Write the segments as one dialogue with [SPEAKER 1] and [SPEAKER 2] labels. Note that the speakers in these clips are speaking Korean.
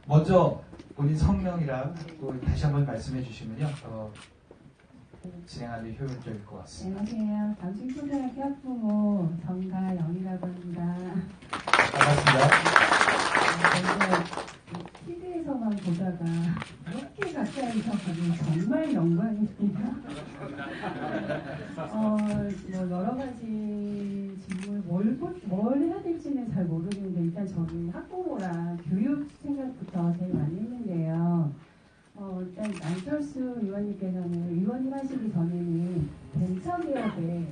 [SPEAKER 1] 먼저 본인 성명이랑 또 다시 한번 말씀해 주시면요. 진행하는 데 효율적일 것 같습니다.
[SPEAKER 2] 안녕하세요. 당신초등학교 학부모 정가영이라고 합니다.
[SPEAKER 1] 반갑습니다.
[SPEAKER 2] TV에서만 보다가 이렇게 가까이 서보니 정말 영광입니다. 여러 가지 질문, 뭘 해야 될지는 잘 모르겠는데 일단 저는 학부모랑 교육 생각부터 제일 많이 했는데요. 일단 안철수 의원님께서는 의원님 하시기 전에는 벤처기업에서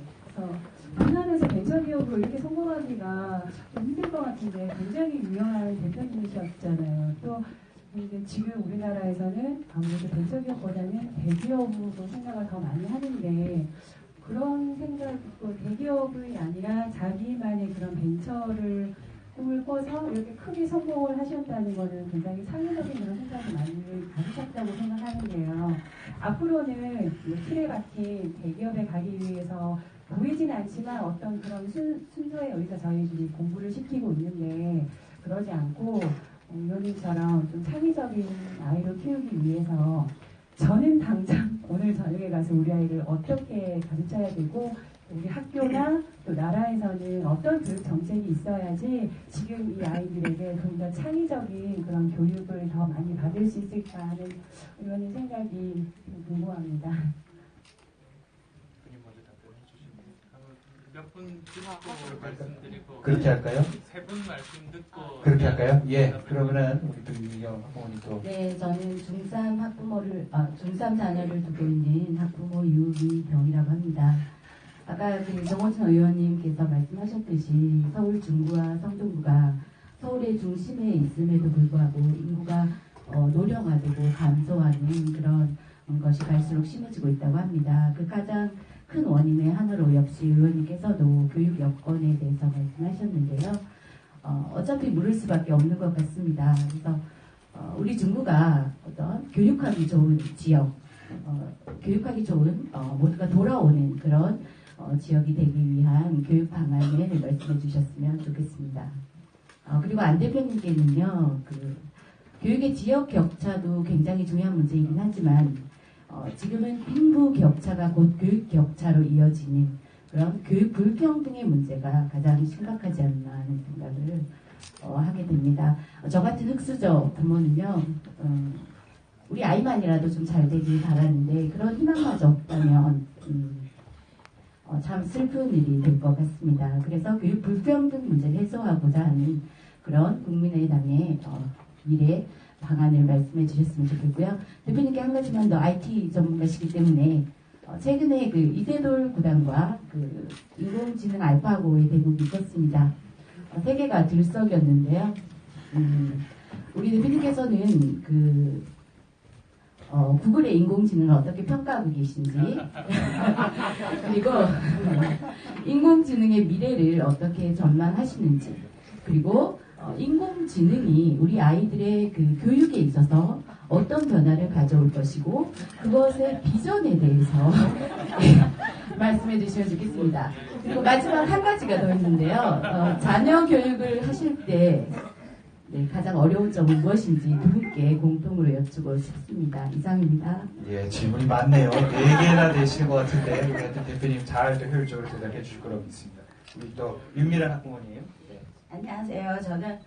[SPEAKER 2] 우리나라에서 벤처기업으로 이렇게 성공하기가 좀 힘들 것 같은데 굉장히 유명한 대표님이셨잖아요. 또 근데 지금 우리나라에서는 아무래도 벤처기업보다는 대기업으로 생각을 더 많이 하는데 그런 생각, 대기업이 아니라 자기만의 그런 벤처를 꿈을 꿔서 이렇게 크게 성공을 하셨다는 것은 굉장히 창의적인 그런 생각을 많이 가지셨다고 생각하는데요. 앞으로는 트레 같은 대기업에 가기 위해서 보이진 않지만 어떤 그런 순서에 의해서 저희들이 공부를 시키고 있는데 그러지 않고 의원님처럼 좀 창의적인 아이를 키우기 위해서 저는 당장 오늘 저녁에 가서 우리 아이를 어떻게 가르쳐야 되고 우리 학교나 또 나라에서는 어떤 교육 정책이 있어야지 지금 이 아이들에게 좀 더 창의적인 그런 교육을 더 많이 받을 수 있을까 하는 의원님 생각이 궁금합니다.
[SPEAKER 3] 몇 분 듣고 말씀드리고
[SPEAKER 1] 그렇게 할까요?
[SPEAKER 3] 세 분 말씀 듣고
[SPEAKER 1] 그렇게 할까요? 예. 그러면은 우리 또 유미경 학부모님 또.
[SPEAKER 4] 네, 저는 중3 자녀를 두고 있는 학부모 유미경이라고 합니다. 아까 정호진 의원님께서 말씀하셨듯이 서울 중구와 성동구가 서울의 중심에 있음에도 불구하고 인구가 노령화되고 감소하는 그런 것이 갈수록 심해지고 있다고 합니다. 그 가장 큰 원인의 하나로 역시 의원님께서도 교육 여건에 대해서 말씀하셨는데요. 어차피 물을 수밖에 없는 것 같습니다. 그래서 우리 중구가 어떤 교육하기 좋은 지역, 교육하기 좋은 모두가 돌아오는 그런 지역이 되기 위한 교육 방안을 말씀해 주셨으면 좋겠습니다. 그리고 안 대표님께는요, 교육의 지역 격차도 굉장히 중요한 문제이긴 하지만 지금은 빈부 격차가 곧 교육 격차로 이어지는 그런 교육 불평등의 문제가 가장 심각하지 않나 하는 생각을 하게 됩니다. 저 같은 흑수저 부모는요, 우리 아이만이라도 좀 잘 되길 바라는데 그런 희망마저 없다면 참 슬픈 일이 될 것 같습니다. 그래서 교육 불평등 문제를 해소하고자 하는 그런 국민의당의 미래 방안을 말씀해 주셨으면 좋겠고요. 대표님께 한 가지만 더 IT 전문가시기 때문에 최근에 이세돌 구단과 인공지능 알파고의 대국이 있었습니다. 세계가 들썩였는데요. 우리 대표님께서는 구글의 인공지능을 어떻게 평가하고 계신지 그리고 인공지능의 미래를 어떻게 전망하시는지 그리고 인공지능이 우리 아이들의 교육에 있어서 어떤 변화를 가져올 것이고 그것의 비전에 대해서 말씀해 주시면 좋겠습니다. 그리고 마지막 한 가지가 더 있는데요. 자녀 교육을 하실 때 가장 어려운 점은 무엇인지 두 분께 공통으로 여쭈고 싶습니다. 이상입니다.
[SPEAKER 1] 예, 질문이 많네요. 4개나 되시는 것 같은데 우리 하여튼 대표님 잘 효율적으로 대답해 주실 거라고 믿습니다. 우리 또 윤미란 학부모님. 네.
[SPEAKER 5] 안녕하세요. 저는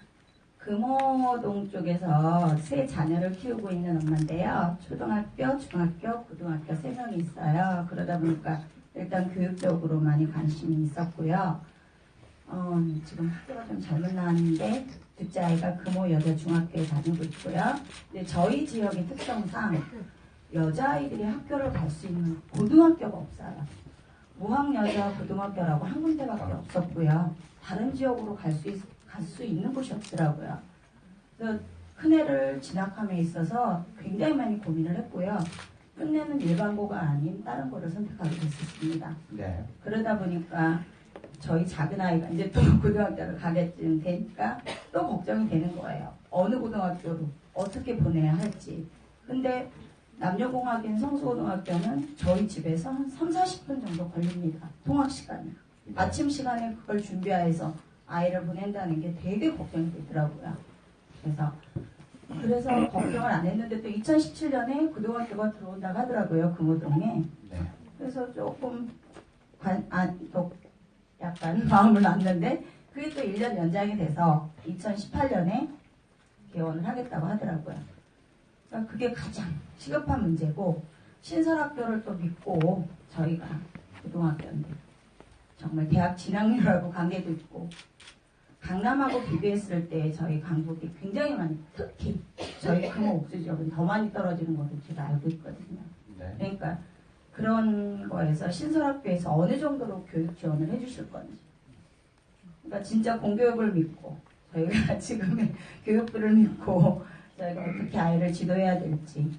[SPEAKER 5] 금호동 쪽에서 세 자녀를 키우고 있는 엄마인데요. 초등학교, 중학교, 고등학교 3명이 있어요. 그러다 보니까 일단 교육적으로 많이 관심이 있었고요. 지금 학교가 좀 잘못 나왔는데 둘째 아이가 금호 여자 중학교에 다니고 있고요. 근데 저희 지역의 특성상 여자아이들이 학교를 갈 수 있는 고등학교가 없어요. 무학여자 고등학교라고 한 군데밖에 없었고요. 다른 지역으로 갈 수 있는 곳이 없더라고요. 그래서 큰애를 진학함에 있어서 굉장히 많이 고민을 했고요. 끝내는 일반고가 아닌 다른 거를 선택하게 됐었습니다.
[SPEAKER 1] 네.
[SPEAKER 5] 그러다 보니까 저희 작은 아이가 이제 또 고등학교를 가게쯤 되니까 또 걱정이 되는 거예요. 어느 고등학교로 어떻게 보내야 할지. 근데 남녀공학인 성수고등학교는 저희 집에서 한 30-40분 정도 걸립니다. 통학 시간이. 아침 시간에 그걸 준비해서 아이를 보낸다는 게 되게 걱정이 되더라고요. 그래서 그래서 걱정을 안 했는데 또 2017년에 고등학교가 들어온다고 하더라고요. 금호동에.
[SPEAKER 1] 네.
[SPEAKER 5] 그래서 조금 또 약간 마음을 놨는데 그게 또 1년 연장이 돼서 2018년에 개원을 하겠다고 하더라고요. 그러니까 그게 가장 시급한 문제고 신설학교를 또 믿고 저희가 고등학교인데 정말 대학 진학률하고 관계도 있고 강남하고 비교했을 때 저희 강북이 굉장히 많이 특히 저희 금호 옥수 지역은 더 많이 떨어지는 것을 제가 알고 있거든요.
[SPEAKER 1] 네.
[SPEAKER 5] 그러니까 그런 거에서 신설학교에서 어느 정도로 교육 지원을 해주실 건지 그러니까 진짜 공교육을 믿고 저희가 지금의 교육부를 믿고 저희가 어떻게 아이를 지도해야 될지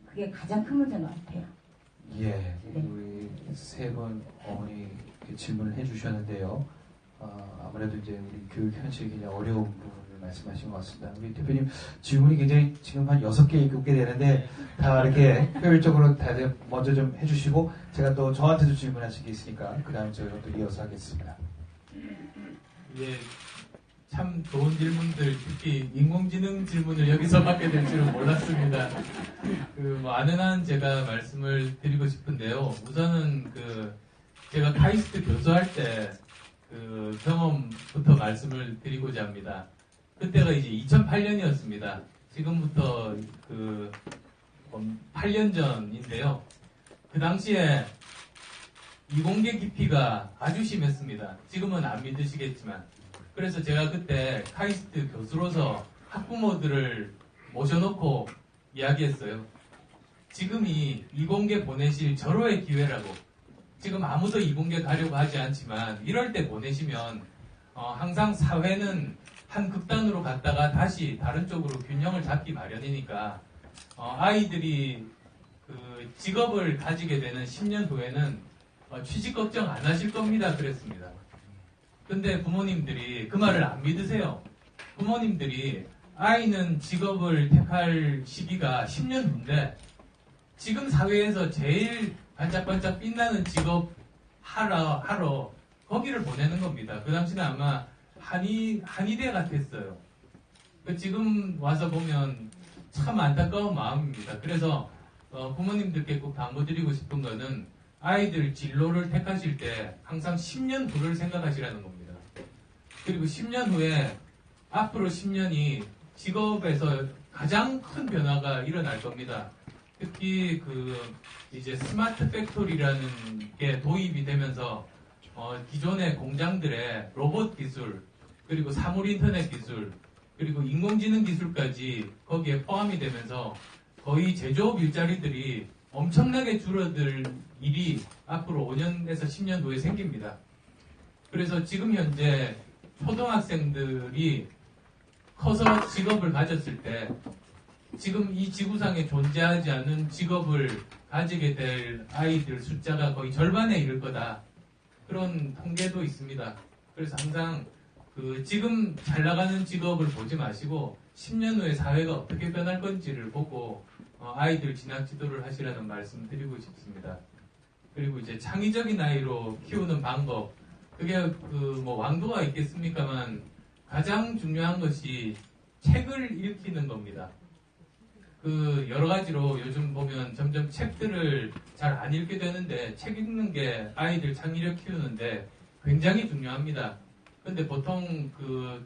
[SPEAKER 5] 그게 가장 큰 문제인 것 같아요.
[SPEAKER 1] 예,
[SPEAKER 5] 네.
[SPEAKER 1] 우리 세 분 어머니 질문을 해주셨는데요. 아무래도 이제 우리 교육 현실이 굉장히 어려운 부분을 말씀하신 것 같습니다. 우리 대표님 질문이 굉장히 지금 한 6개, 7개 되는데 다 이렇게 효율적으로 다들 먼저 좀 해주시고 제가 또 저한테도 질문하실 게 있으니까 그 다음에 저희가 또 이어서 하겠습니다.
[SPEAKER 3] 예, 참 좋은 질문들, 특히 인공지능 질문을 여기서 받게 될 줄은 몰랐습니다. 뭐 아는 한 제가 말씀을 드리고 싶은데요. 우선은 제가 카이스트 교수할 때 경험부터 말씀을 드리고자 합니다. 그때가 이제 2008년이었습니다. 지금부터 8년 전인데요. 그 당시에 이공계 기피가 아주 심했습니다. 지금은 안 믿으시겠지만. 그래서 제가 그때 카이스트 교수로서 학부모들을 모셔놓고 이야기했어요. 지금이 이공계 보내실 절호의 기회라고. 지금 아무도 이공계 가려고 하지 않지만 이럴 때 보내시면 항상 사회는 한 극단으로 갔다가 다시 다른 쪽으로 균형을 잡기 마련이니까 아이들이 직업을 가지게 되는 10년 후에는 취직 걱정 안 하실 겁니다. 그랬습니다. 근데 부모님들이 그 말을 안 믿으세요. 부모님들이 아이는 직업을 택할 시기가 10년 후인데 지금 사회에서 제일 반짝반짝 빛나는 직업 하러 거기를 보내는 겁니다. 그 당시는 아마 한의대 같았어요. 지금 와서 보면 참 안타까운 마음입니다. 그래서 부모님들께 꼭 당부드리고 싶은 거는 아이들 진로를 택하실 때 항상 10년 후를 생각하시라는 겁니다. 그리고 10년 후에 앞으로 10년이 직업에서 가장 큰 변화가 일어날 겁니다. 특히 이제 스마트 팩토리라는 게 도입이 되면서 기존의 공장들의 로봇 기술 그리고 사물 인터넷 기술 그리고 인공지능 기술까지 거기에 포함이 되면서 거의 제조업 일자리들이 엄청나게 줄어들 일이 앞으로 5년에서 10년 후에 생깁니다. 그래서 지금 현재 초등학생들이 커서 직업을 가졌을 때 지금 이 지구상에 존재하지 않은 직업을 가지게 될 아이들 숫자가 거의 절반에 이를 거다. 그런 통계도 있습니다. 그래서 항상 지금 잘 나가는 직업을 보지 마시고 10년 후에 사회가 어떻게 변할 건지를 보고 아이들 진학 지도를 하시라는 말씀 드리고 싶습니다. 그리고 이제 창의적인 아이로 키우는 방법 그게 뭐 왕도가 있겠습니까만 가장 중요한 것이 책을 읽히는 겁니다. 여러 가지로 요즘 보면 점점 책들을 잘 안 읽게 되는데 책 읽는 게 아이들 창의력 키우는데 굉장히 중요합니다. 근데 보통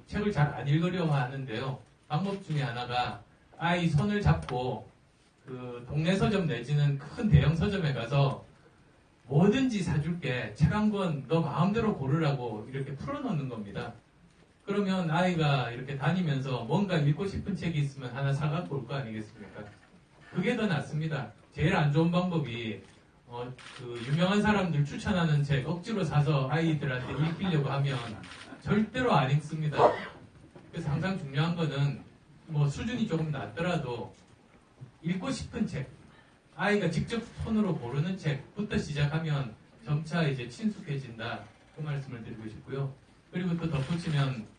[SPEAKER 3] 책을 잘 안 읽으려 하는데요. 방법 중에 하나가 아이 손을 잡고 동네 서점 내지는 큰 대형 서점에 가서 뭐든지 사줄게. 책 한 권 너 마음대로 고르라고 이렇게 풀어놓는 겁니다. 그러면 아이가 이렇게 다니면서 뭔가 읽고 싶은 책이 있으면 하나 사갖고 올 거 아니겠습니까? 그게 더 낫습니다. 제일 안 좋은 방법이 유명한 사람들 추천하는 책 억지로 사서 아이들한테 읽히려고 하면 절대로 안 읽습니다. 그래서 항상 중요한 거는 뭐 수준이 조금 낮더라도 읽고 싶은 책, 아이가 직접 손으로 고르는 책부터 시작하면 점차 이제 친숙해진다. 그 말씀을 드리고 싶고요. 그리고 또 덧붙이면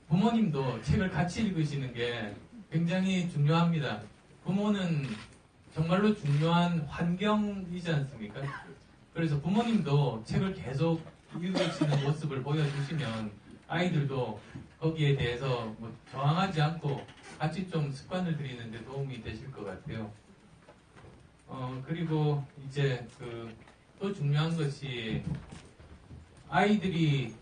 [SPEAKER 3] 부모님도 책을 같이 읽으시는 게 굉장히 중요합니다. 부모는 정말로 중요한 환경이지 않습니까? 그래서 부모님도 책을 계속 읽으시는 모습을 보여주시면 아이들도 거기에 대해서 뭐 저항하지 않고 같이 좀 습관을 들이는데 도움이 되실 것 같아요. 그리고 이제 또 중요한 것이 아이들이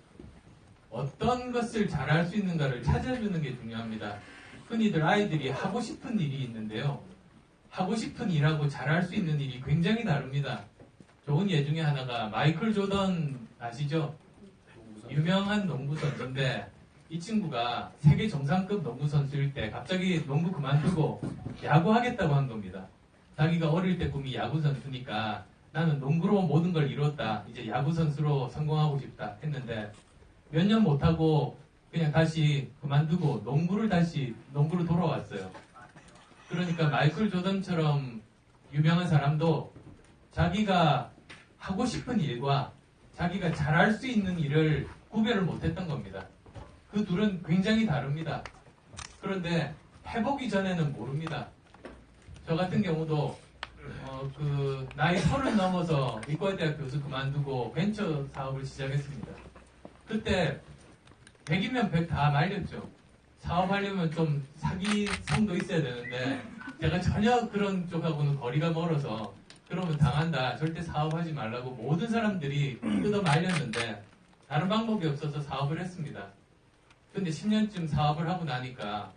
[SPEAKER 3] 어떤 것을 잘할 수 있는가를 찾아주는 게 중요합니다. 흔히들 아이들이 하고 싶은 일이 있는데요. 하고 싶은 일하고 잘할 수 있는 일이 굉장히 다릅니다. 좋은 예 중에 하나가 마이클 조던 아시죠? 유명한 농구 선수인데 이 친구가 세계 정상급 농구 선수일 때 갑자기 농구 그만두고 야구 하겠다고 한 겁니다. 자기가 어릴 때 꿈이 야구 선수니까 나는 농구로 모든 걸 이뤘다. 이제 야구 선수로 성공하고 싶다 했는데 몇 년 못하고 그냥 다시 그만두고 농구로 돌아왔어요. 그러니까 마이클 조던처럼 유명한 사람도 자기가 하고 싶은 일과 자기가 잘할 수 있는 일을 구별을 못했던 겁니다. 그 둘은 굉장히 다릅니다. 그런데 해보기 전에는 모릅니다. 저 같은 경우도 나이 30 넘어서 이과대학 교수 그만두고 벤처 사업을 시작했습니다. 그때 100이면 100 다 말렸죠. 사업하려면 좀 사기성도 있어야 되는데 제가 전혀 그런 쪽하고는 거리가 멀어서 그러면 당한다. 절대 사업하지 말라고 모든 사람들이 뜯어 말렸는데 다른 방법이 없어서 사업을 했습니다. 근데 10년쯤 사업을 하고 나니까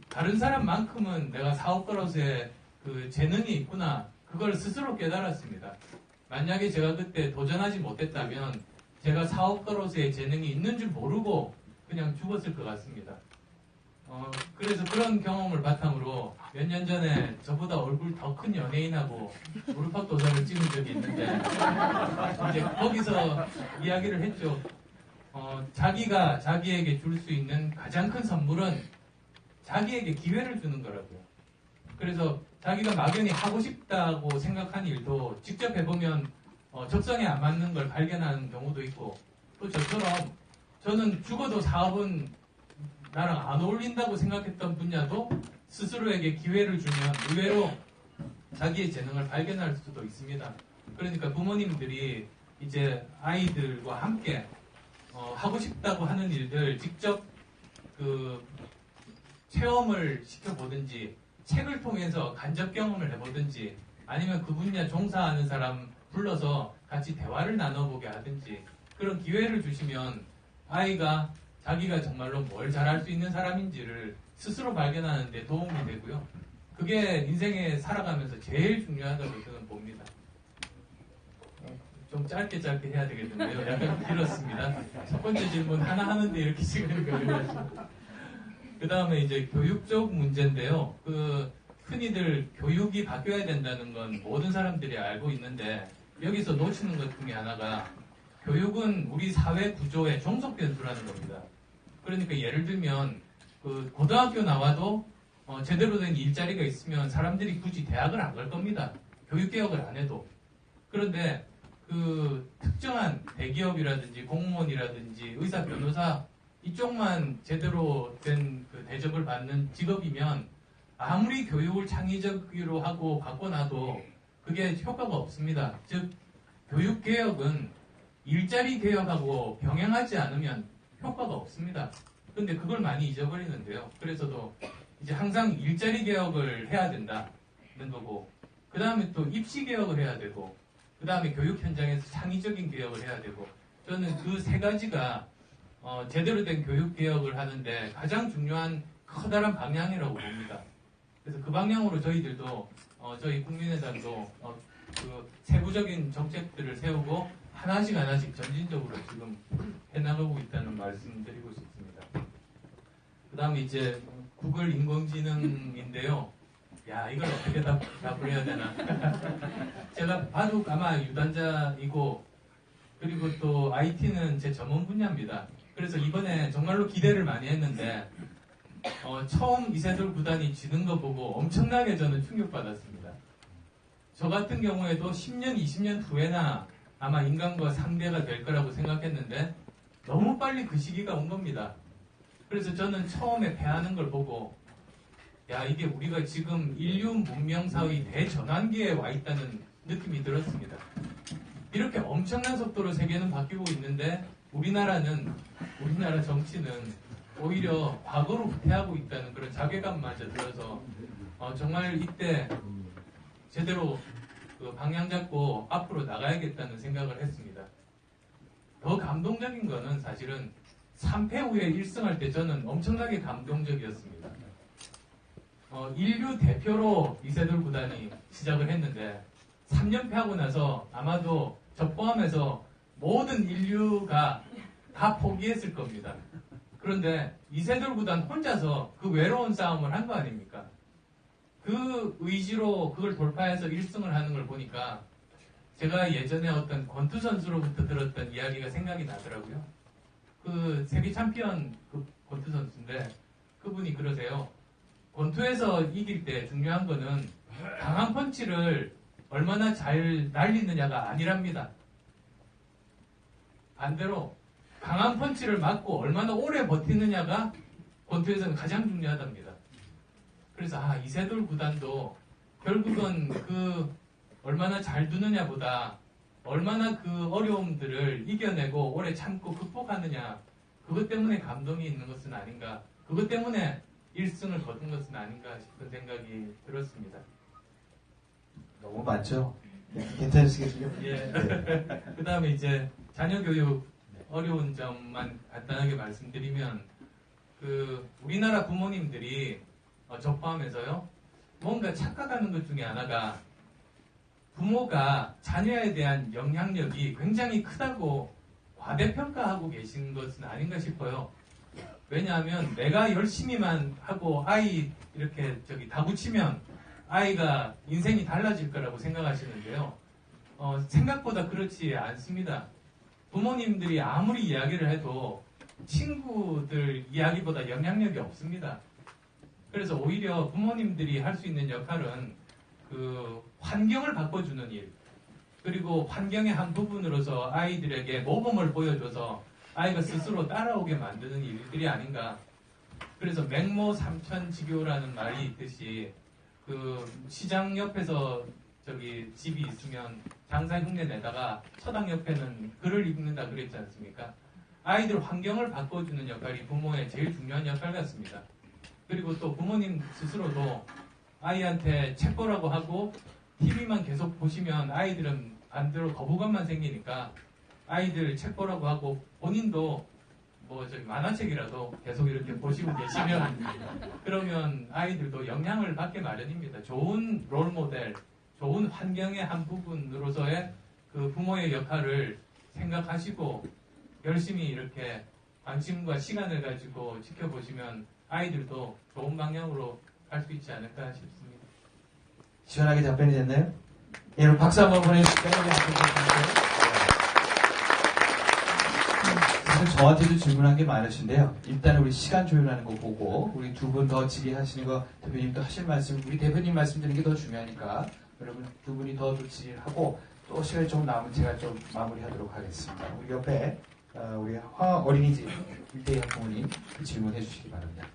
[SPEAKER 3] 다른 사람만큼은 내가 사업가로서의 그 재능이 있구나. 그걸 스스로 깨달았습니다. 만약에 제가 그때 도전하지 못했다면 제가 사업가로서의 재능이 있는 줄 모르고 그냥 죽었을 것 같습니다. 그래서 그런 경험을 바탕으로 몇 년 전에 저보다 얼굴 더 큰 연예인하고 무릎팍 도전을 찍은 적이 있는데 이제 거기서 이야기를 했죠. 자기가 자기에게 줄 수 있는 가장 큰 선물은 자기에게 기회를 주는 거라고요. 그래서 자기가 막연히 하고 싶다고 생각한 일도 직접 해보면 적성에 안 맞는 걸 발견하는 경우도 있고 또 저처럼 저는 죽어도 사업은 나랑 안 어울린다고 생각했던 분야도 스스로에게 기회를 주면 의외로 자기의 재능을 발견할 수도 있습니다. 그러니까 부모님들이 이제 아이들과 함께 하고 싶다고 하는 일들 직접 체험을 시켜보든지 책을 통해서 간접 경험을 해보든지 아니면 그 분야 종사하는 사람 불러서 같이 대화를 나눠보게 하든지 그런 기회를 주시면 아이가 자기가 정말로 뭘 잘할 수 있는 사람인지를 스스로 발견하는 데 도움이 되고요. 그게 인생에 살아가면서 제일 중요하다고 저는 봅니다. 좀 짧게 해야 되겠는데요. 약간 길었습니다. 첫 번째 질문 하나 하는데 이렇게 시간이 걸려가지고. 그 다음에 이제 교육적 문제인데요. 흔히들 교육이 바뀌어야 된다는 건 모든 사람들이 알고 있는데 여기서 놓치는 것 중에 하나가 교육은 우리 사회 구조의 종속 변수라는 겁니다. 그러니까 예를 들면 고등학교 나와도 제대로 된 일자리가 있으면 사람들이 굳이 대학을 안 갈 겁니다. 교육개혁을 안 해도. 그런데 특정한 대기업이라든지 공무원이라든지 의사, 변호사 이쪽만 제대로 된 대접을 받는 직업이면 아무리 교육을 창의적으로 하고 바꿔놔도 그게 효과가 없습니다. 즉 교육개혁은 일자리 개혁하고 병행하지 않으면 효과가 없습니다. 근데 그걸 많이 잊어버리는데요. 그래서도 이제 항상 일자리 개혁을 해야 된다는 거고 그 다음에 또 입시 개혁을 해야 되고 그 다음에 교육 현장에서 창의적인 개혁을 해야 되고 저는 그 세 가지가 제대로 된 교육 개혁을 하는데 가장 중요한 커다란 방향이라고 봅니다. 그래서 그 방향으로 저희들도 저희 국민의당도 세부적인 정책들을 세우고 하나씩 점진적으로 지금 해나가고 있다는 말씀드리고 싶습니다. 그 다음에 이제 구글 인공지능인데요. 야, 이걸 어떻게 답을 해야 되나. 제가 바둑 아마 유단자이고 그리고 또 IT는 제 전문 분야입니다. 그래서 이번에 정말로 기대를 많이 했는데 처음 이세돌 구단이 지는 거 보고 엄청나게 저는 충격받았습니다. 저 같은 경우에도 10년, 20년 후에나 아마 인간과 상대가 될 거라고 생각했는데 너무 빨리 그 시기가 온 겁니다. 그래서 저는 처음에 패하는 걸 보고 야, 이게 우리가 지금 인류 문명사의 대전환기에 와 있다는 느낌이 들었습니다. 이렇게 엄청난 속도로 세계는 바뀌고 있는데 우리나라 정치는 오히려 과거로 후퇴하고 있다는 그런 자괴감마저 들어서 정말 이때 제대로 그 방향 잡고 앞으로 나가야겠다는 생각을 했습니다. 더 감동적인 거는 사실은 3패 후에 1승할 때 저는 엄청나게 감동적이었습니다. 인류 대표로 이세돌 구단이 시작을 했는데 3연패하고 나서 아마도 저 포함해서 모든 인류가 다 포기했을 겁니다. 그런데 이세돌 구단 혼자서 그 외로운 싸움을 한 거 아닙니까? 그 의지로 그걸 돌파해서 1승을 하는 걸 보니까 제가 예전에 어떤 권투 선수로부터 들었던 이야기가 생각이 나더라고요. 그 세계 챔피언 그 권투 선수인데 그분이 그러세요. 권투에서 이길 때 중요한 거는 강한 펀치를 얼마나 잘 날리느냐가 아니랍니다. 반대로 강한 펀치를 맞고 얼마나 오래 버티느냐가 권투에서는 가장 중요하답니다. 그래서 이세돌 구단도 결국은 그 얼마나 잘 두느냐보다 얼마나 그 어려움들을 이겨내고 오래 참고 극복하느냐 그것 때문에 감동이 있는 것은 아닌가 그것 때문에 1승을 거둔 것은 아닌가 싶은 생각이 들었습니다.
[SPEAKER 1] 너무 많죠? 네, 괜찮으시겠어요?
[SPEAKER 3] 예. 그 다음에 이제 자녀 교육 어려운 점만 간단하게 말씀드리면 우리나라 부모님들이 저 포함해서요 뭔가 착각하는 것 중에 하나가 부모가 자녀에 대한 영향력이 굉장히 크다고 과대평가하고 계신 것은 아닌가 싶어요. 왜냐하면 내가 열심히만 하고 아이 이렇게 다구치면 아이가 인생이 달라질 거라고 생각하시는데요. 생각보다 그렇지 않습니다. 부모님들이 아무리 이야기를 해도 친구들 이야기보다 영향력이 없습니다. 그래서 오히려 부모님들이 할 수 있는 역할은 그 환경을 바꿔주는 일, 그리고 환경의 한 부분으로서 아이들에게 모범을 보여줘서 아이가 스스로 따라오게 만드는 일들이 아닌가. 그래서 맹모 삼천지교라는 말이 있듯이 그 시장 옆에서 집이 있으면 장사 흉내 내다가 서당 옆에는 글을 읽는다 그랬지 않습니까? 아이들 환경을 바꿔주는 역할이 부모의 제일 중요한 역할 같습니다. 그리고 또 부모님 스스로도 아이한테 책 보라고 하고 TV만 계속 보시면 아이들은 반대로 거부감만 생기니까 아이들 책 보라고 하고 본인도 만화책이라도 계속 이렇게 보시고 계시면 그러면 아이들도 영향을 받게 마련입니다. 좋은 롤모델, 좋은 환경의 한 부분으로서의 그 부모의 역할을 생각하시고 열심히 이렇게 관심과 시간을 가지고 지켜보시면 아이들도 좋은 방향으로 갈 수 있지 않을까 싶습니다.
[SPEAKER 1] 시원하게 답변이 됐나요? 예, 여러분 박수 한번 보내주실까요? 사실 저한테도 질문한 게 많으신데요. 일단 우리 시간 조율하는 거 보고 우리 두 분 더 질의하시는 거 대표님도 하실 말씀, 우리 대표님 말씀드리는 게 더 중요하니까 여러분 두 분이 더 질의하고 또 시간이 좀 남으면 제가 좀 마무리하도록 하겠습니다. 우리 옆에 우리 화 어린이집 일대희 학부모님 질문해 주시기 바랍니다.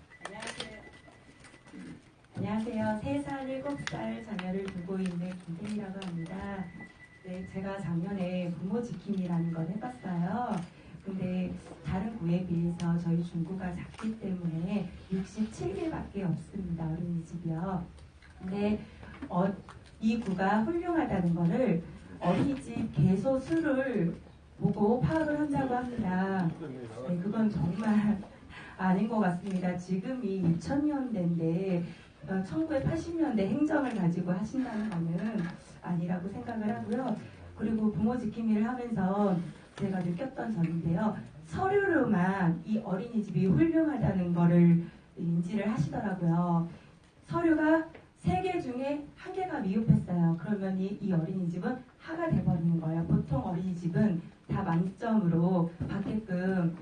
[SPEAKER 6] 안녕하세요. 3살, 7살 자녀를 두고 있는 김태희라고 합니다. 네, 제가 작년에 부모 지킴이라는 걸 해봤어요. 근데 다른 구에 비해서 저희 중구가 작기 때문에 67개밖에 없습니다. 어린이집이요. 근데 이 구가 훌륭하다는 거를 어린이집 개소 수를 보고 파악을 한다고 합니다. 네, 그건 정말 아닌 것 같습니다. 지금이 2000년대인데 1980년대 행정을 가지고 하신다는 거는 아니라고 생각을 하고요. 그리고 부모 지킴이를 하면서 제가 느꼈던 점인데요. 서류로만 이 어린이집이 훌륭하다는 거를 인지를 하시더라고요. 서류가 3개 중에 1개가 미흡했어요. 그러면 이 어린이집은 하가 돼버리는 거예요. 보통 어린이집은 다 만점으로 받게끔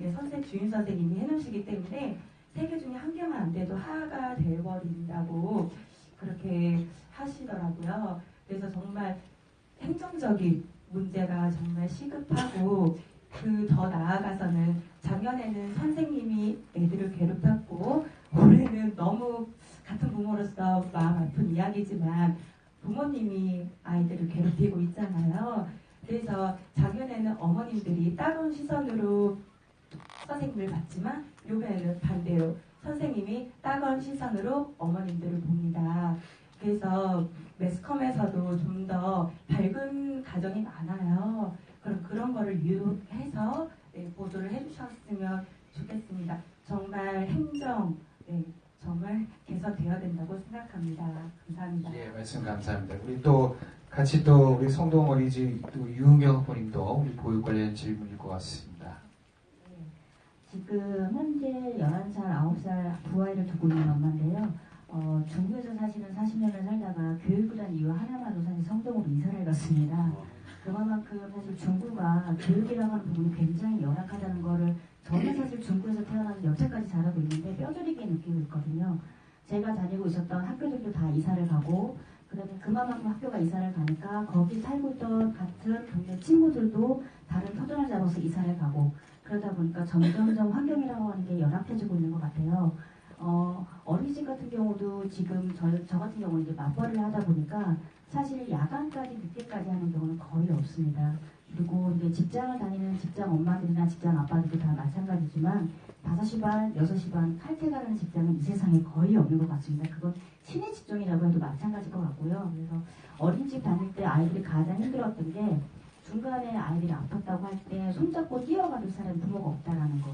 [SPEAKER 6] 주임 선생님이 해놓으시기 때문에 3개 중에 1개만 안 돼도 하가 돼버린다고 그렇게 하시더라고요. 그래서 정말 행정적인 문제가 정말 시급하고 더 나아가서는 작년에는 선생님이 애들을 괴롭혔고 올해는 너무 같은 부모로서 마음 아픈 이야기지만 부모님이 아이들을 괴롭히고 있잖아요. 그래서 작년에는 어머님들이 따가운 시선으로 선생님을 봤지만 요번에는 반대로 선생님이 따가운 시선으로 어머님들을 봅니다. 그래서 매스컴에서도 좀 더 밝은 가정이 많아요. 그런 거를 유해서 보도를 해주셨으면 좋겠습니다. 정말 행정 정말 개선되어야 된다고 생각합니다. 감사합니다.
[SPEAKER 1] 예, 말씀 감사합니다. 우리 또 같이 또 우리 성동 어린이집 또 유은경 학부님도 우리 보육 관련 질문일 것 같습니다.
[SPEAKER 4] 지금 현재 11살, 9살 두 아이를 두고 있는 엄마인데요. 중국에서 사실은 40년을 살다가 교육을 한 이유 하나만으로 사실 성동으로 이사를 갔습니다. 그만큼 사실 중국과 교육이라고 하는 부분이 굉장히 열악하다는 거를 저는 사실 중국에서 태어나서 여태까지 자라고 있는데 뼈저리게 느끼고 있거든요. 제가 다니고 있었던 학교들도 다 이사를 가고 그다음에 그만큼 학교가 이사를 가니까 거기 살고 있던 같은 동네 친구들도 다른 터전을 잡아서 이사를 가고 그러다 보니까 점점점 환경이라고 하는 게 열악해지고 있는 것 같아요. 어린이집 같은 경우도 지금 저 같은 경우는 이제 맞벌이를 하다 보니까 사실 야간까지 늦게까지 하는 경우는 거의 없습니다. 그리고 이제 직장을 다니는 직장 엄마들이나 직장 아빠들도 다 마찬가지지만 5시 반, 6시 반 칼퇴가라는 직장은 이 세상에 거의 없는 것 같습니다. 그건 신의 직종이라고 해도 마찬가지일 것 같고요. 그래서 어린이집 다닐 때 아이들이 가장 힘들었던 게 중간에 아이들이 아팠다고 할 때 손잡고 뛰어가줄 사람이 부모가 없다라는 거.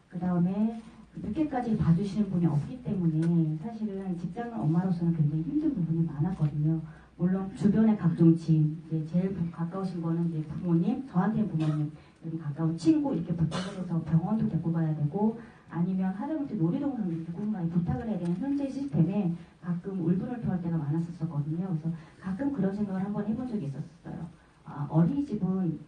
[SPEAKER 4] 그 다음에 늦게까지 봐주시는 분이 없기 때문에 사실은 직장 엄마로서는 굉장히 힘든 부분이 많았거든요. 물론 주변의 각종 지인, 이제 제일 가까우신 거는 이제 부모님, 저한테는 부모님, 여기 가까운 친구 이렇게 부탁을 해서 병원도 데리고 가야 되고 아니면 하다못해 놀이동산 누군가에 부탁을 해야 되는 현재 시스템에 가끔 울분을 토할 때가 많았었거든요. 그래서 가끔 그런 생각을 한번 해본 적이 있었어요. 어린이집은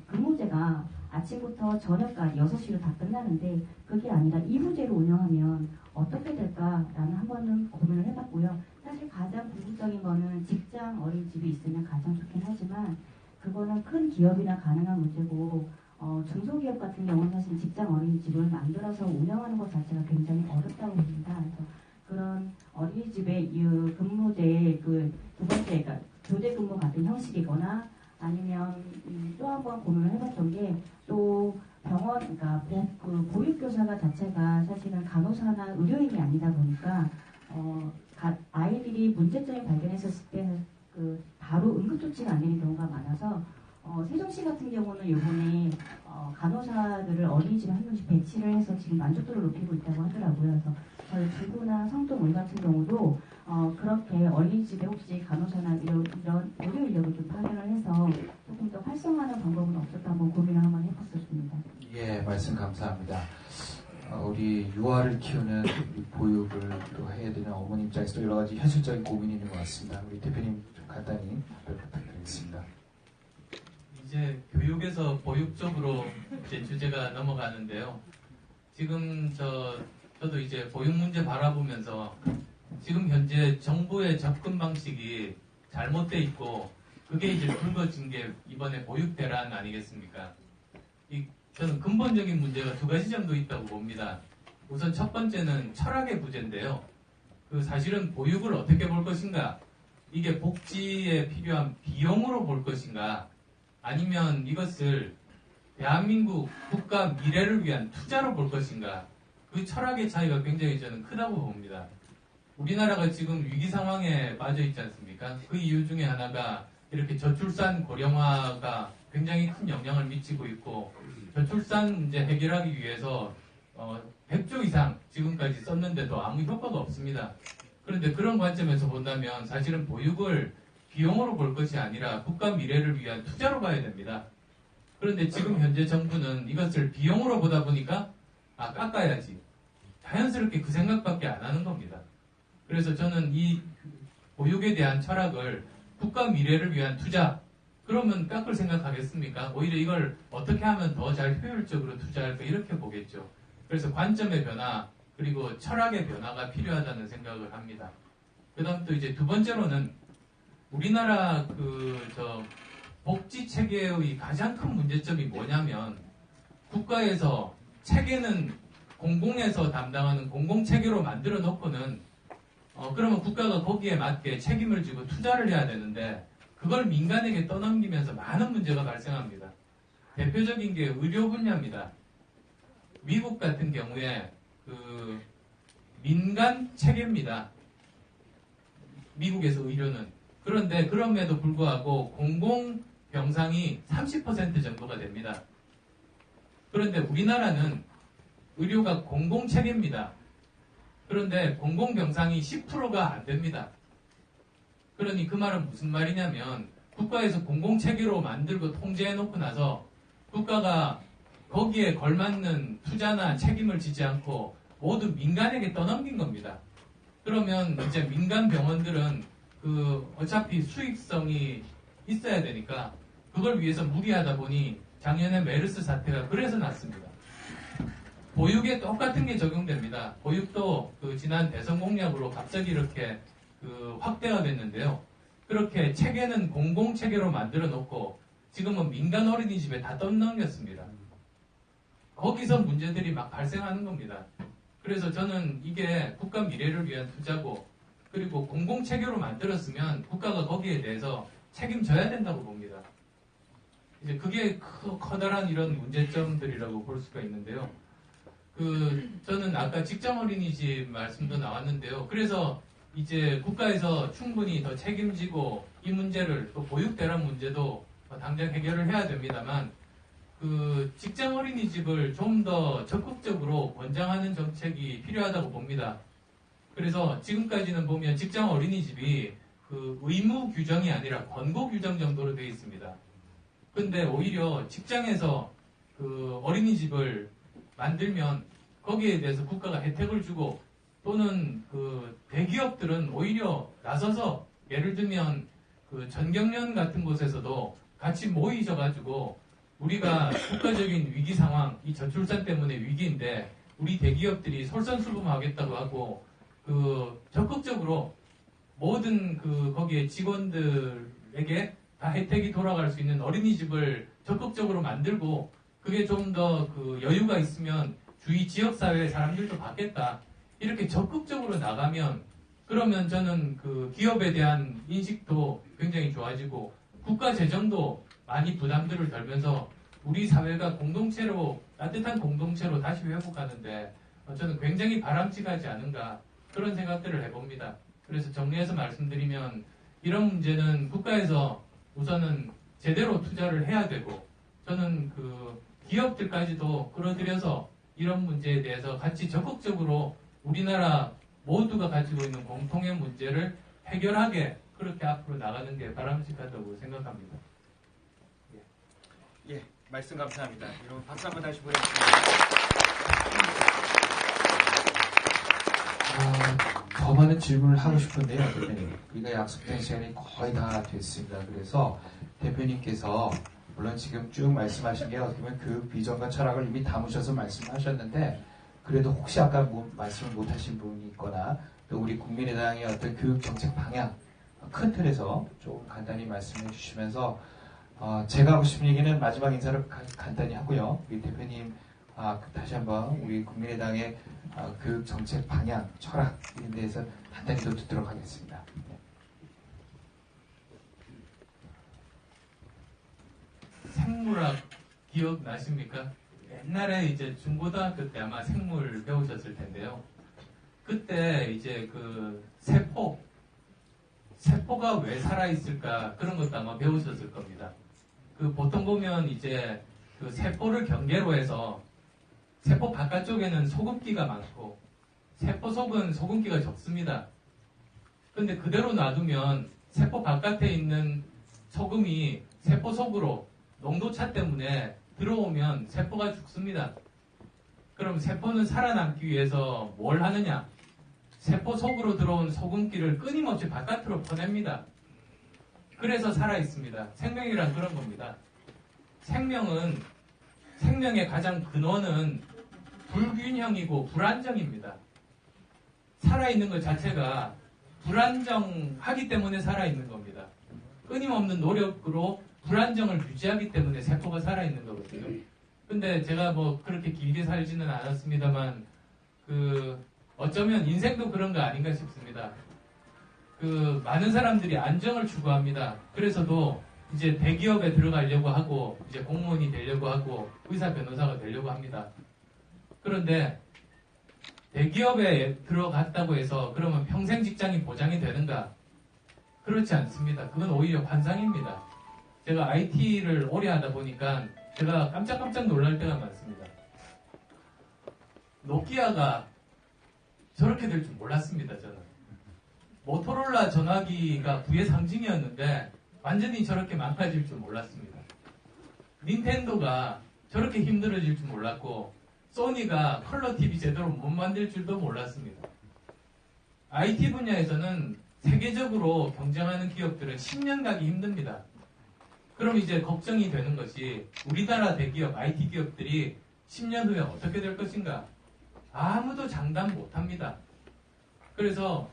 [SPEAKER 4] 근무제가 아침부터 저녁까지 6시로 다 끝나는데 그게 아니라 이부제로 운영하면 어떻게 될까라는 한 번은 고민을 해봤고요. 사실 가장 궁극적인 거는 직장 어린이집이 있으면 가장 좋긴 하지만 그거는 큰 기업이나 가능한 문제고 중소기업 같은 경우는 사실 직장 어린이집을 만들어서 운영하는 것 자체가 굉장히 어렵다고 봅니다. 그래서 그런 어린이집의 근무제의 그 두 번째가 교대 근무 같은 형식이거나 아니면 또 한 번 고민을 해봤던 게 또 병원, 그러니까 보육교사가 자체가 사실은 간호사나 의료인이 아니다 보니까 아이들이 문제점을 발견했었을 때 바로 응급조치가 안 되는 경우가 많아서 세종시 같은 경우는 이번에 간호사들을 어린이집에 한 명씩 배치를 해서 지금 만족도를 높이고 있다고 하더라고요. 그래서 저희 주구나 성동을 같은 경우도 그렇게 어린이집에 혹시 간호사나 이런 의료 인력을 좀 파견을 해서 조금 더 활성화하는 방법은 없을까 한번 고민을 한번 해봤었습니다.
[SPEAKER 1] 예, 말씀 감사합니다. 우리 유아를 키우는 우리 보육을 또 해야 되는 어머니 입장에서 여러 가지 현실적인 고민이 있는 것 같습니다. 우리 대표님 좀 간단히 답변 부탁드리겠습니다.
[SPEAKER 3] 이제 교육에서 보육 쪽으로 이제 주제가 넘어가는데요. 지금 저도 이제 보육 문제 바라보면서 지금 현재 정부의 접근 방식이 잘못돼 있고 그게 이제 불거진 게 이번에 보육 대란 아니겠습니까? 저는 근본적인 문제가 두 가지 정도 있다고 봅니다. 우선 첫 번째는 철학의 부재인데요. 사실은 보육을 어떻게 볼 것인가? 이게 복지에 필요한 비용으로 볼 것인가? 아니면 이것을 대한민국 국가 미래를 위한 투자로 볼 것인가? 그 철학의 차이가 굉장히 저는 크다고 봅니다. 우리나라가 지금 위기 상황에 빠져 있지 않습니까? 그 이유 중에 하나가 이렇게 저출산 고령화가 굉장히 큰 영향을 미치고 있고 저출산 문제 해결하기 위해서 100조 이상 지금까지 썼는데도 아무 효과가 없습니다. 그런데 그런 관점에서 본다면 사실은 보육을 비용으로 볼 것이 아니라 국가 미래를 위한 투자로 봐야 됩니다. 그런데 지금 현재 정부는 이것을 비용으로 보다 보니까 깎아야지. 자연스럽게 그 생각밖에 안 하는 겁니다. 그래서 저는 이 보육에 대한 철학을 국가 미래를 위한 투자, 그러면 깎을 생각하겠습니까? 오히려 이걸 어떻게 하면 더 잘 효율적으로 투자할까 이렇게 보겠죠. 그래서 관점의 변화 그리고 철학의 변화가 필요하다는 생각을 합니다. 그 다음 또 이제 두 번째로는 우리나라 복지 체계의 가장 큰 문제점이 뭐냐면 국가에서 체계는 공공에서 담당하는 공공 체계로 만들어 놓고는 그러면 국가가 거기에 맞게 책임을 지고 투자를 해야 되는데 그걸 민간에게 떠넘기면서 많은 문제가 발생합니다. 대표적인 게 의료 분야입니다. 미국 같은 경우에 그 민간 체계입니다. 미국에서 의료는. 그런데 그럼에도 불구하고 공공병상이 30% 정도가 됩니다. 그런데 우리나라는 의료가 공공체계입니다. 그런데 공공병상이 10%가 안 됩니다. 그러니 그 말은 무슨 말이냐면 국가에서 공공체계로 만들고 통제해놓고 나서 국가가 거기에 걸맞는 투자나 책임을 지지 않고 모두 민간에게 떠넘긴 겁니다. 그러면 이제 민간 병원들은 그 어차피 수익성이 있어야 되니까 그걸 위해서 무리하다 보니 작년에 메르스 사태가 그래서 났습니다. 보육에 똑같은 게 적용됩니다. 보육도 그 지난 대선 공약으로 갑자기 이렇게 그 확대가 됐는데요. 그렇게 체계는 공공체계로 만들어 놓고 지금은 민간 어린이집에 다 떠넘겼습니다. 거기서 문제들이 막 발생하는 겁니다. 그래서 저는 이게 국가 미래를 위한 투자고 그리고 공공체계로 만들었으면 국가가 거기에 대해서 책임져야 된다고 봅니다. 이제 그게 커다란 이런 문제점들이라고 볼 수가 있는데요. 저는 아까 직장 어린이집 말씀도 나왔는데요. 그래서 이제 국가에서 충분히 더 책임지고 이 문제를 또 보육 대란 문제도 당장 해결을 해야 됩니다만 그 직장 어린이집을 좀 더 적극적으로 권장하는 정책이 필요하다고 봅니다. 그래서 지금까지는 보면 직장 어린이집이 그 의무 규정이 아니라 권고 규정 정도로 되어 있습니다. 근데 오히려 직장에서 그 어린이집을 만들면 거기에 대해서 국가가 혜택을 주고 또는 그 대기업들은 오히려 나서서 예를 들면 그 전경련 같은 곳에서도 같이 모이셔가지고 우리가 국가적인 위기 상황, 이 저출산 때문에 위기인데 우리 대기업들이 솔선수범하겠다고 하고 그 적극적으로 모든 그 거기에 직원들에게 다 혜택이 돌아갈 수 있는 어린이집을 적극적으로 만들고 그게 좀 더 그 여유가 있으면 주위 지역사회 사람들도 받겠다. 이렇게 적극적으로 나가면 그러면 저는 그 기업에 대한 인식도 굉장히 좋아지고 국가 재정도 많이 부담들을 덜면서 우리 사회가 공동체로 따뜻한 공동체로 다시 회복하는데 저는 굉장히 바람직하지 않은가 그런 생각들을 해봅니다. 그래서 정리해서 말씀드리면 이런 문제는 국가에서 우선은 제대로 투자를 해야 되고 저는 그 기업들까지도 끌어들여서 이런 문제에 대해서 같이 적극적으로 우리나라 모두가 가지고 있는 공통의 문제를 해결하게 그렇게 앞으로 나가는 게 바람직하다고 생각합니다.
[SPEAKER 7] 예, 말씀 감사합니다. 여러분 박수 한번 다시 보내주시겠습니다.
[SPEAKER 1] 더 많은 질문을 하고 싶은데요, 대표님. 우리가 약속된 시간이 거의 다 됐습니다. 그래서 대표님께서 물론 지금 쭉 말씀하신 게 어떻게 보면 교육 비전과 철학을 이미 담으셔서 말씀하셨는데 그래도 혹시 아까 말씀을 못하신 분이 있거나 또 우리 국민의당의 어떤 교육 정책 방향 큰 틀에서 좀 간단히 말씀해 주시면서 제가 하고 싶은 얘기는 마지막 인사를 간단히 하고요. 우리 대표님 다시 한번 우리 국민의당의 교육 정책 방향, 철학 이런 데에서 간단히 또 듣도록 하겠습니다.
[SPEAKER 3] 생물학 기억나십니까? 옛날에 이제 중고등학교 때 아마 생물 배우셨을 텐데요. 그때 이제 그 세포가 왜 살아있을까 그런 것도 아마 배우셨을 겁니다. 그 보통 보면 이제 그 세포를 경계로 해서 세포 바깥쪽에는 소금기가 많고 세포 속은 소금기가 적습니다. 근데 그대로 놔두면 세포 바깥에 있는 소금이 세포 속으로 농도차 때문에 들어오면 세포가 죽습니다. 그럼 세포는 살아남기 위해서 뭘 하느냐? 세포 속으로 들어온 소금기를 끊임없이 바깥으로 퍼냅니다. 그래서 살아있습니다. 생명이란 그런 겁니다. 생명의 가장 근원은 불균형이고 불안정입니다. 살아있는 것 자체가 불안정하기 때문에 살아있는 겁니다. 끊임없는 노력으로 불안정을 유지하기 때문에 세포가 살아있는 거거든요. 근데 제가 뭐 그렇게 길게 살지는 않았습니다만 어쩌면 인생도 그런 거 아닌가 싶습니다. 그 많은 사람들이 안정을 추구합니다. 그래서도 이제 대기업에 들어가려고 하고 이제 공무원이 되려고 하고 의사 변호사가 되려고 합니다. 그런데 대기업에 들어갔다고 해서 그러면 평생 직장이 보장이 되는가? 그렇지 않습니다. 그건 오히려 환상입니다. 제가 IT를 오래 하다 보니까 제가 깜짝깜짝 놀랄 때가 많습니다. 노키아가 저렇게 될 줄 몰랐습니다, 저는. 모토로라 전화기가 부의 상징이었는데 완전히 저렇게 망가질 줄 몰랐습니다. 닌텐도가 저렇게 힘들어질 줄 몰랐고 소니가 컬러 TV 제대로 못 만들 줄도 몰랐습니다. IT 분야에서는 세계적으로 경쟁하는 기업들은 10년 가기 힘듭니다. 그럼 이제 걱정이 되는 것이 우리나라 대기업, IT 기업들이 10년 후에 어떻게 될 것인가? 아무도 장담 못합니다. 그래서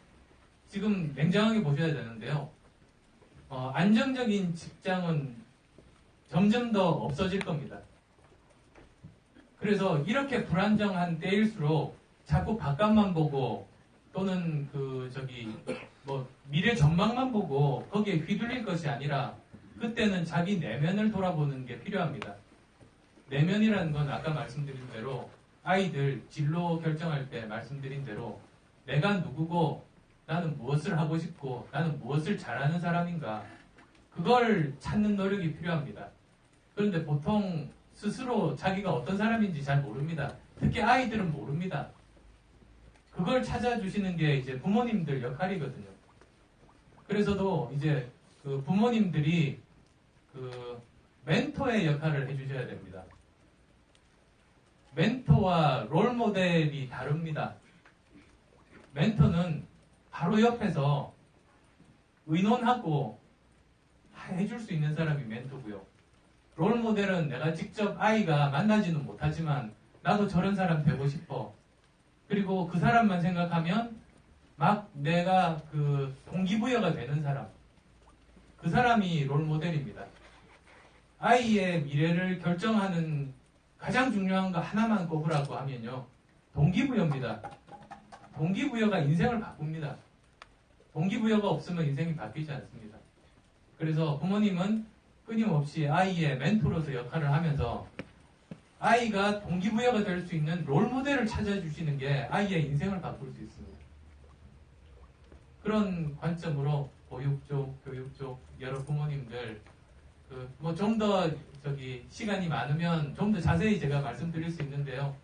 [SPEAKER 3] 지금 냉정하게 보셔야 되는데요. 안정적인 직장은 점점 더 없어질 겁니다. 그래서 이렇게 불안정한 때일수록 자꾸 바깥만 보고 또는 미래 전망만 보고 거기에 휘둘릴 것이 아니라 그때는 자기 내면을 돌아보는 게 필요합니다. 내면이라는 건 아까 말씀드린 대로 아이들 진로 결정할 때 말씀드린 대로 내가 누구고 나는 무엇을 하고 싶고 나는 무엇을 잘하는 사람인가 그걸 찾는 노력이 필요합니다. 그런데 보통 스스로 자기가 어떤 사람인지 잘 모릅니다. 특히 아이들은 모릅니다. 그걸 찾아주시는 게 이제 부모님들 역할이거든요. 그래서도 이제 그 부모님들이 그 멘토의 역할을 해주셔야 됩니다. 멘토와 롤모델이 다릅니다. 멘토는 바로 옆에서 의논하고 해줄 수 있는 사람이 멘토고요. 롤모델은 내가 직접 아이가 만나지는 못하지만 나도 저런 사람 되고 싶어. 그리고 그 사람만 생각하면 막 내가 그 동기부여가 되는 사람. 그 사람이 롤모델입니다. 아이의 미래를 결정하는 가장 중요한 거 하나만 꼽으라고 하면요. 동기부여입니다. 동기부여가 인생을 바꿉니다. 동기부여가 없으면 인생이 바뀌지 않습니다. 그래서 부모님은 끊임없이 아이의 멘토로서 역할을 하면서 아이가 동기부여가 될 수 있는 롤모델을 찾아주시는 게 아이의 인생을 바꿀 수 있습니다. 그런 관점으로 보육 쪽, 교육 쪽 여러 부모님들 좀 더 시간이 많으면 좀 더 자세히 제가 말씀드릴 수 있는데요.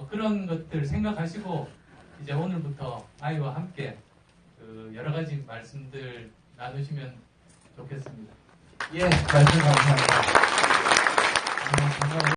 [SPEAKER 3] 그런 것들 생각하시고 이제 오늘부터 아이와 함께 여러 가지 말씀들 나누시면 좋겠습니다.
[SPEAKER 1] 예, 말씀 감사합니다. 정말